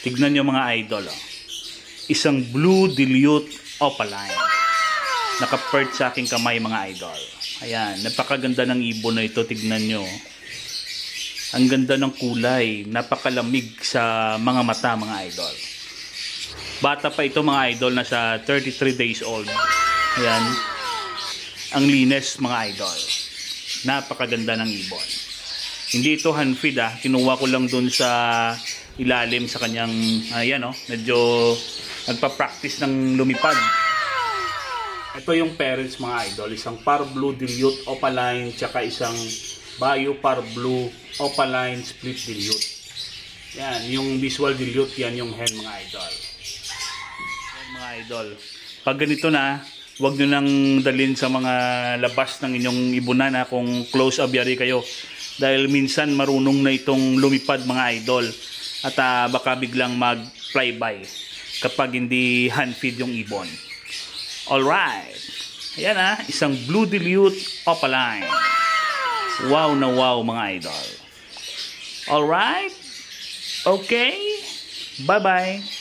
Tignan nyo mga idol. Oh. Isang blue dilute opaline. Naka-perch sa aking kamay mga idol. Ayan, napakaganda ng ibon na ito. Tignan nyo. Ang ganda ng kulay. Napakalamig sa mga mata mga idol. Bata pa ito mga idol. Nasa 33 days old. Ayan. Ang linis mga idol. Napakaganda ng ibon. Hindi ito hand feed ah. Kinuha ko lang dun sa ilalim sa kanyang ayan oh, medyo nagpa-practice ng lumipad. Ito yung parents mga idol, isang par blue dilute opaline tsaka isang bio par blue opaline split dilute. Yan, yung visual dilute yan yung hen mga idol. Yan mga idol. Pag ganito na, huwag nyo nang dalhin sa mga labas ng inyong ibunan na kung close aviary kayo. Dahil minsan marunong na itong lumipad mga idol. At baka biglang mag-flyby kapag hindi hand feed yung ibon. Alright. Ayan isang blue dilute opaline. Wow na wow mga idol. Alright. Okay. Bye-bye.